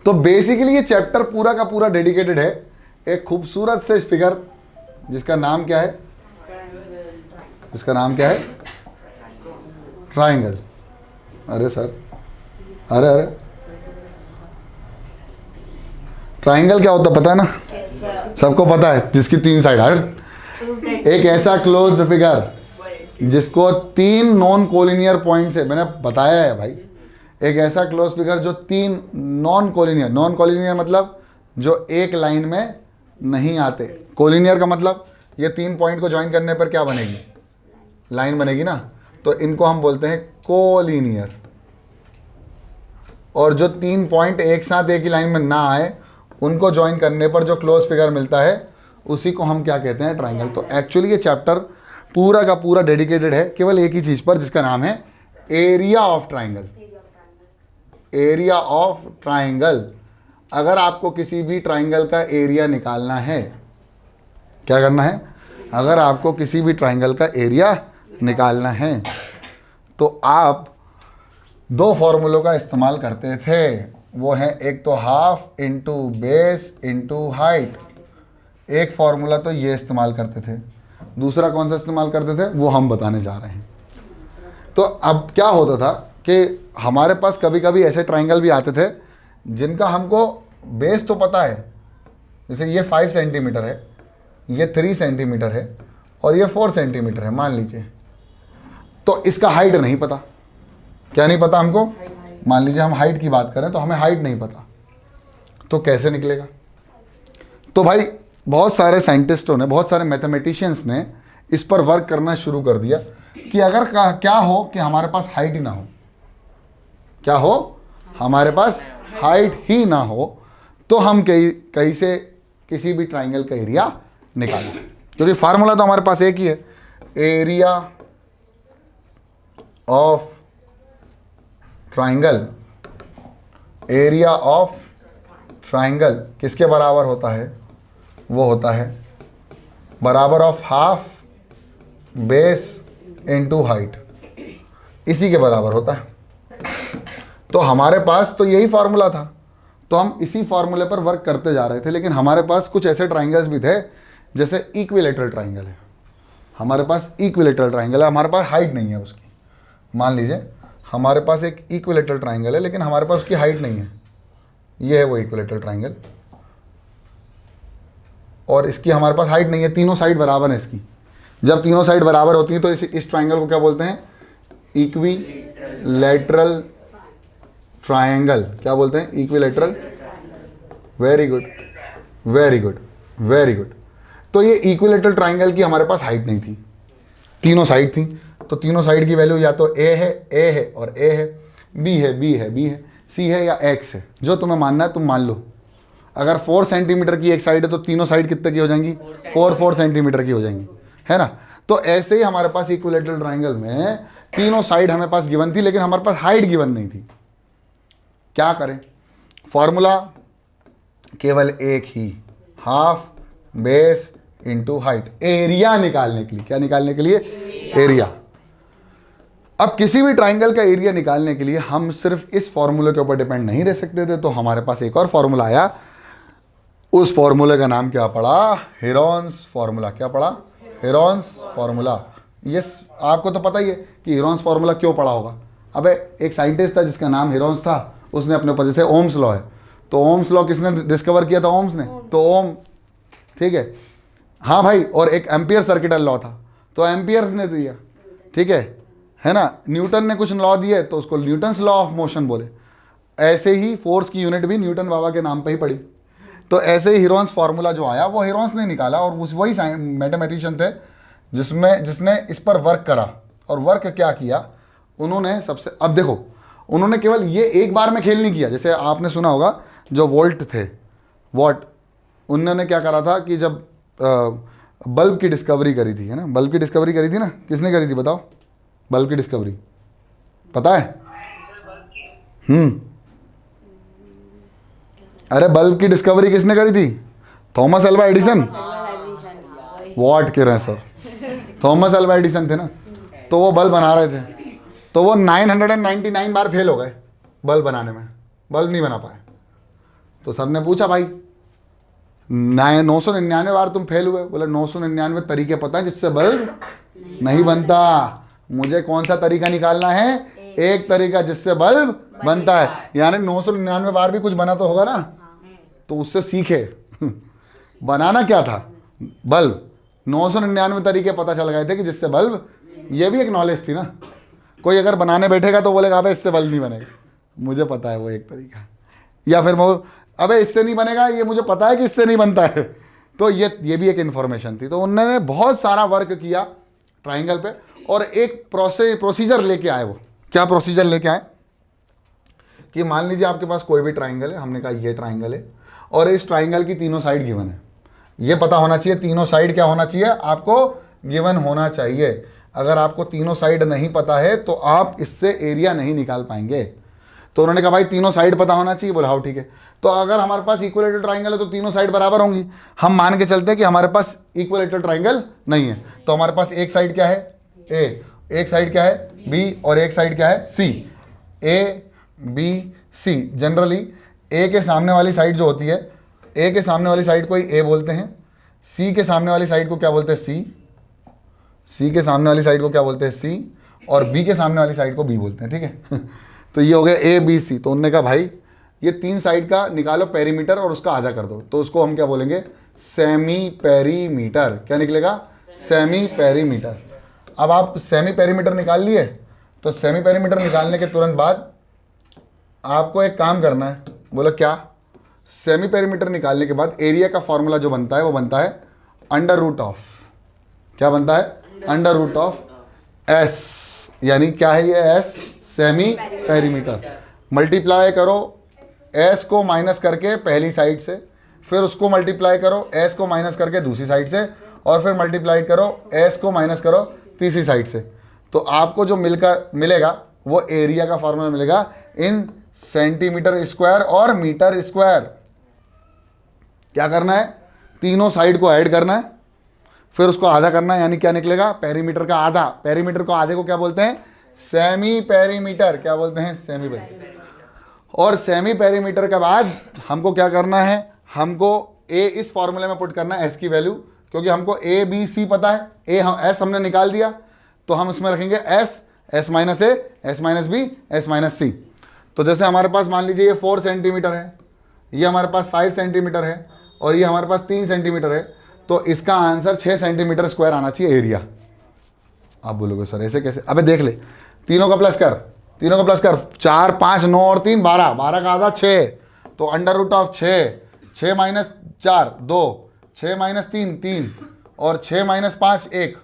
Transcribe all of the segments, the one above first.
तो बेसिकली ये चैप्टर पूरा का पूरा डेडिकेटेड है एक खूबसूरत से फिगर जिसका नाम क्या है, जिसका नाम क्या है, ट्राइंगल। अरे सर, अरे अरे, ट्राइंगल क्या होता है पता है ना, सबको पता है, जिसकी 3 साइड है। एक ऐसा क्लोज फिगर जिसको 3 नॉन कोलिनियर पॉइंट से, मैंने बताया है भाई, एक ऐसा क्लोज फिगर जो 3 नॉन कोलिनियर मतलब जो एक लाइन में नहीं आते। कोलिनियर का मतलब ये 3 पॉइंट को ज्वाइन करने पर क्या बनेगी, लाइन बनेगी ना, तो इनको हम बोलते हैं कोलिनियर। और जो 3 पॉइंट एक साथ एक ही लाइन में ना आए उनको ज्वाइन करने पर जो क्लोज फिगर मिलता है उसी को हम क्या कहते हैं, ट्राइंगल। तो एक्चुअली ये चैप्टर पूरा का पूरा डेडिकेटेड है केवल एक ही चीज पर, जिसका नाम है area of triangle. Area of triangle. अगर आपको किसी भी ट्राइंगल का एरिया निकालना है, क्या करना है, अगर आपको किसी भी ट्राइंगल का एरिया निकालना है तो आप 2 फॉर्मूलों का इस्तेमाल करते थे। वो है एक तो half into base into height. एक फॉर्मूला तो ये इस्तेमाल करते थे, दूसरा कौन सा इस्तेमाल करते थे वो हम बताने जा रहे हैं। तो अब क्या होता था कि हमारे पास कभी कभी ऐसे ट्राइंगल भी आते थे जिनका हमको बेस तो पता है, जैसे ये 5 सेंटीमीटर है, ये 3 सेंटीमीटर है और ये 4 सेंटीमीटर है मान लीजिए, तो इसका हाइट नहीं पता। क्या नहीं पता हमको, मान लीजिए हम हाइट की बात करें तो हमें हाइट नहीं पता, तो कैसे निकलेगा। तो भाई बहुत सारे साइंटिस्टों ने, बहुत सारे मैथमेटिशियंस ने इस पर वर्क करना शुरू कर दिया कि अगर क्या हो कि हमारे पास हाइट ही ना हो, क्या हो, हमारे पास हाइट ही ना हो, तो हम कहीं से किसी भी ट्राइंगल का एरिया निकालें। क्योंकि फार्मूला तो हमारे पास एक ही है, area of triangle. Area of triangle किसके बराबर होता है, वो होता है बराबर of half base into height, इसी के बराबर होता है। तो हमारे पास तो यही फार्मूला था, तो हम इसी फार्मूले पर वर्क करते जा रहे थे। लेकिन हमारे पास कुछ ऐसे ट्राइंगल्स भी थे, जैसे इक्विलेटरल ट्राइंगल है, हमारे पास इक्विलेटरल ट्राइंगल है, हमारे पास हाइट नहीं है उसकी। मान लीजिए हमारे पास एक इक्विलेटरल ट्राइंगल है लेकिन हमारे पास उसकी हाइट नहीं है, ये है वो इक्विलेटरल ट्राइंगल, और इसकी हमारे पास हाइट नहीं है, तीनों साइड बराबर है इसकी। जब तीनों साइड बराबर होती हैं तो इस ट्राइंगल को क्या बोलते हैं, इक्विलेटरल ट्राइंगल। क्या बोलते हैं, equilateral. Very good, very good, very good. तो ये इक्विलेटरल ट्राइंगल की हमारे पास हाइट नहीं थी, तीनों साइड थी, तो तीनों साइड की वैल्यू या तो ए है और ए है, बी है बी है, सी है या एक्स है, जो तुम्हें मानना है तुम मान लो। अगर 4 सेंटीमीटर की एक साइड है तो तीनों साइड कितने की हो जाएंगी, 4 सेंटीमीटर की हो जाएंगी, है ना। तो ऐसे ही हमारे पास इक्विलेटरल ट्राइंगल में तीनों साइड हमें पास गिवन थी लेकिन हमारे पास हाइट गिवन नहीं थी। क्या करें, फॉर्मूला केवल एक ही, half base into height, area निकालने के लिए। क्या निकालने के लिए, एरिया। अब किसी भी ट्राइंगल का एरिया निकालने के लिए हम सिर्फ इस फॉर्मूले के ऊपर डिपेंड नहीं रह सकते थे, तो हमारे पास एक और फॉर्मूला आया। उस फॉर्मूले का नाम क्या पड़ा, हेरोन्स फॉर्मूला। क्या पड़ा, हेरोन्स फॉर्मूला। यस, आपको तो पता ही है कि हेरोन्स फॉर्मूला क्यों पड़ा होगा। अबे एक साइंटिस्ट था जिसका नाम हेरोन्स था, उसने अपने ऊपर, जैसे ओम्स लॉ है, तो ओम्स लॉ किसने डिस्कवर किया था, ओम्स ने, तो ओम, ठीक है, हाँ भाई। और एक एम्पियर सर्किटल लॉ था, तो एम्पियर ने दिया, ठीक है ना। न्यूटन ने कुछ लॉ दिए तो उसको न्यूटन्स लॉ ऑफ मोशन बोले। ऐसे ही फोर्स की यूनिट भी न्यूटन बाबा के नाम पे ही पड़ी। तो ऐसे ही हेरोन्स फार्मूला जो आया वो हेरोन्स ने निकाला, और वही मैथमेटिशियन थे जिसने इस पर वर्क करा। और वर्क क्या किया उन्होंने, सबसे, अब देखो, उन्होंने केवल ये एक बार में खेल नहीं किया। जैसे आपने सुना होगा जो वोल्ट थे, वॉट, उन्होंने क्या करा था कि जब बल्ब की डिस्कवरी करी थी, है ना, बल्ब की डिस्कवरी करी थी ना, किसने करी थी बताओ, बल्ब की डिस्कवरी पता है? अरे बल्ब की डिस्कवरी किसने करी थी, थॉमस अल्वा एडिसन। वॉट कह रहे हैं सर, थॉमस अल्वा एडिसन थे ना। तो वो बल्ब बना रहे थे, तो वो 999 बार फेल हो गए बल्ब बनाने में, बल्ब नहीं बना पाए। तो सबने पूछा भाई 999 बार तुम फेल हुए, बोले 999 तरीके पता है जिससे बल्ब नहीं बनता, मुझे कौन सा तरीका निकालना है, एक तरीका जिससे बल्ब बनता है। यानी 999 बार भी कुछ बना तो होगा ना, तो उससे सीखे बनाना क्या था, बल्ब। 999 तरीके पता चल गए थे कि जिससे बल्ब, ये भी एक नॉलेज थी ना। कोई अगर बनाने बैठेगा तो बोलेगा अबे इससे बल्ब नहीं बनेगा, मुझे पता है वो एक तरीका, या फिर वो अबे इससे नहीं बनेगा, ये मुझे पता है कि इससे नहीं बनता है। तो ये भी एक इन्फॉर्मेशन थी। तो उन्होंने बहुत सारा वर्क किया ट्राइंगल पे, और एक प्रोसीजर लेके आए। वो क्या प्रोसीजर लेके आए कि मान लीजिए आपके पास कोई भी ट्राइंगल है, हमने कहा ये ट्राइंगल है, और इस ट्राइंगल की तीनों साइड गिवन है। ये पता होना चाहिए तीनों साइड क्या होना चाहिए, आपको गिवन होना चाहिए। अगर आपको तीनों साइड नहीं पता है तो आप इससे एरिया नहीं निकाल पाएंगे। तो उन्होंने कहा भाई तीनों साइड पता होना चाहिए। बोला हाँ ठीक है। तो अगर हमारे पास इक्विलेटरल ट्राइंगल है तो तीनों साइड बराबर होंगी। हम मान के चलते हैं कि हमारे पास इक्विलेटरल ट्राइंगल नहीं है, तो हमारे पास एक साइड क्या है ए, एक साइड क्या है बी, और एक साइड क्या है सी। ए बी सी, जनरली ए के सामने वाली साइड जो होती है, ए के सामने वाली साइड को ही ए बोलते हैं, सी के सामने वाली साइड को क्या बोलते हैं सी, सी के सामने वाली साइड को क्या बोलते हैं सी, और बी के सामने वाली साइड को बी बोलते हैं। ठीक है तो ये हो गया ए बी सी। तो उन्होंने कहा भाई ये तीन साइड का निकालो पेरीमीटर और उसका आधा कर दो, तो उसको हम क्या बोलेंगे, सेमी पेरीमीटर। क्या निकलेगा, सेमी पेरीमीटर। अब आप सेमी पेरीमीटर निकाल लिए, तो सेमी पेरीमीटर निकालने के तुरंत बाद आपको एक काम करना है। बोलो क्या, सेमी पेरीमीटर निकालने के बाद एरिया का फॉर्मूला जो बनता है वो बनता है अंडर रूट ऑफ, क्या बनता है, अंडर रूट ऑफ एस। यानी क्या है ये एस, सेमी पेरीमीटर। मल्टीप्लाई करो एस को माइनस करके पहली साइड से, फिर उसको मल्टीप्लाई करो एस को माइनस करके दूसरी साइड से, और फिर मल्टीप्लाई करो एस को माइनस करो तीसरी साइड से। तो आपको जो मिलेगा वो एरिया का फॉर्मूला मिलेगा इन सेंटीमीटर स्क्वायर और मीटर स्क्वायर। क्या करना है, तीनों साइड को ऐड करना है, फिर उसको आधा करना है, यानी क्या निकलेगा, पेरीमीटर का आधा। पेरीमीटर को आधे को क्या बोलते हैं, सेमी पेरीमीटर। क्या बोलते हैं, सेमी पेरीमीटर। और सेमी पेरीमीटर के बाद हमको क्या करना है, हमको ए इस फॉर्मूले में पुट करना है एस की वैल्यू, क्योंकि हमको ए बी सी पता है, ए हम एस हमने निकाल दिया, तो हम उसमें रखेंगे S, S minus A, S minus B, S minus C. तो जैसे हमारे पास मान लीजिए ये 4 सेंटीमीटर है, ये हमारे पास 5 सेंटीमीटर है, और ये हमारे पास 3 सेंटीमीटर है, तो इसका आंसर 6 सेंटीमीटर स्क्वायर आना चाहिए एरिया। आप बोलोगे सर ऐसे कैसे, अबे देख ले, तीनों का प्लस कर, तीनों का प्लस कर, 4 5 9 और 3 12, 12 का आधा 6, तो under root of 6, 6 minus 4 2, 6 minus 3 3, और 6 माइनस 5 1।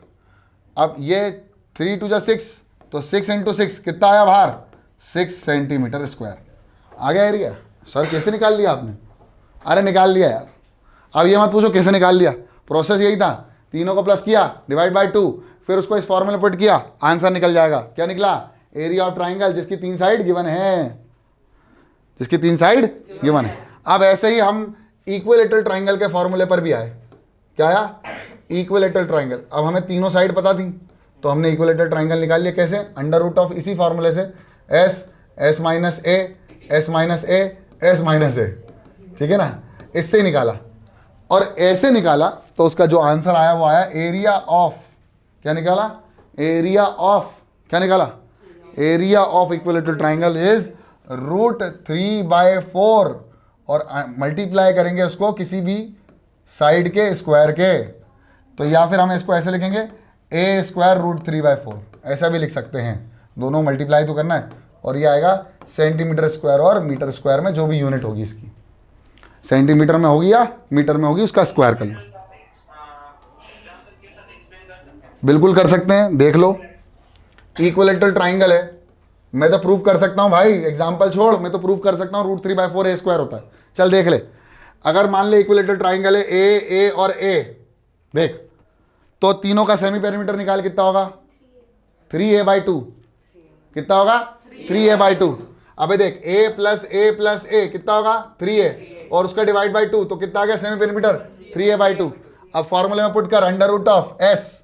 अब ये 3 2 जा 6, तो 6 इंटू 6 कितना आया बाहर, 6 सेंटीमीटर स्क्वायर आ गया एरिया। सर कैसे निकाल लिया आपने, अरे निकाल लिया यार। अब ये मत पूछो कैसे निकाल लिया, प्रोसेस यही था, तीनों को प्लस किया, डिवाइड बाय 2, फिर उसको इस फॉर्मूले पुट किया, आंसर निकल जाएगा। क्या निकला, एरिया ऑफ ट्राइंगल जिसकी 3 साइड गिवन है, जिसकी 3 साइड गिवन है। अब ऐसे ही हम इक्विलेटरल ट्राइंगल के फॉर्मूले पर भी आए। क्या आया, इक्विलेटरल ट्राइंगल। अब हमें तीनों साइड पता थी, तो हमने इक्विलेटरल ट्राइंगल निकाल लिया। कैसे, अंडर रूट ऑफ इसी फॉर्मूले से, S, S minus A, S minus A, S minus ए, ठीक है ना, इससे ही निकाला। और ऐसे निकाला तो उसका जो आंसर आया वो आया एरिया ऑफ, क्या निकाला, एरिया ऑफ, क्या निकाला, area of equilateral triangle is √3/4, और मल्टीप्लाई करेंगे उसको किसी भी साइड के स्क्वायर के, तो या फिर हम इसको ऐसे लिखेंगे ए स्क्वायर √3/4, ऐसा भी लिख सकते हैं। दोनों मल्टीप्लाई तो करना है, और ये आएगा सेंटीमीटर स्क्वायर और मीटर स्क्वायर में, जो भी यूनिट होगी इसकी, सेंटीमीटर में होगी या मीटर में होगी, उसका स्क्वायर कर लो। बिल्कुल कर सकते हैं, देख लो, इक्विलेटरल ट्राइंगल है, मैं तो प्रूव कर सकता हूं भाई, एग्जांपल छोड़, मैं तो प्रूव कर सकता हूं √3/4 ए स्क्वायर होता है। चल देख ले, अगर मान ले इक्विलेटरल ट्राइंगल है ए और ए, देख तो तीनों का सेमी पेरीमीटर निकाल, कितना होगा, 3a/2, कितना होगा, 3a/2। अबे देख a प्लस a कितना होगा, 3a, और उसका डिवाइड बाई 2, तो कितना आ गया सेमी पेरीमीटर, 3a/2। अब फॉर्मूले में पुट कर under root of S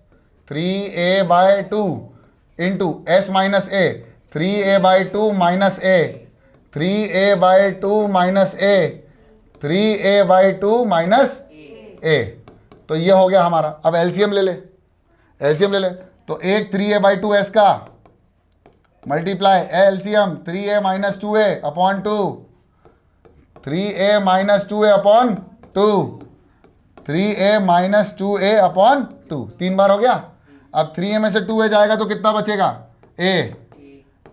3a/2 into S minus A, 3a/2 minus A, 3a/2 minus A, 3a/2 minus a, तो ये हो गया हमारा। अब एलसीएम ले ले, एलसीएम ले ले, तो एक 3a/2 s का multiply LCM 3a minus 2a upon 2, 3a minus 2a upon 2, 3a minus 2a upon 2, 3 बार हो गया। अब 3a में से 2a जाएगा तो कितना बचेगा a,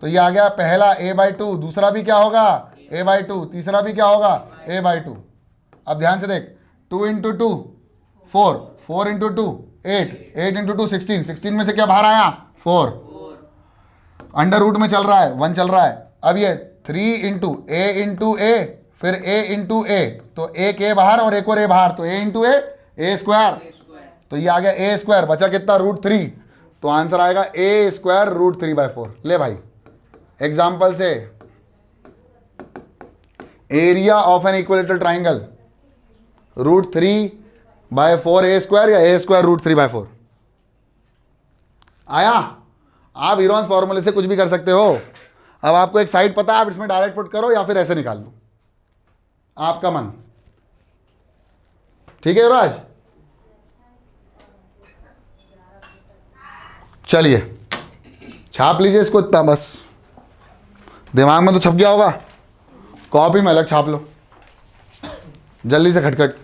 तो ये आ गया पहला a/2, दूसरा भी क्या होगा a/2, तीसरा भी क्या होगा a/2। अब ध्यान से देख, 2 इंटू 2 4, 4 इंटू 2 8, 8 इंटू 2 16, 16 में से क्या बाहर आया 4, अंडर रूट में चल रहा है 1 चल रहा है। अब ये 3 इंटू a फिर a इंटू a, तो एक a बाहर और एक और a बाहर, तो a इंटू a स्क्वायर, तो ये आ गया a स्क्वायर, बचा कितना √3, तो आंसर आएगा a स्क्वायर √3/4। ले भाई एग्जाम्पल से, area of an equilateral triangle √3/4 a square या a स्क्वायर √3/4 आया। आप इरॉन्स फॉर्मूले से कुछ भी कर सकते हो। अब आपको एक साइड पता है, आप इसमें डायरेक्ट पुट करो या फिर ऐसे निकाल लो, आपका मन। ठीक है युवराज, चलिए छाप लीजिए इसको, इतना बस दिमाग में तो छप गया होगा, कॉपी में अलग छाप लो जल्दी से, खटखट।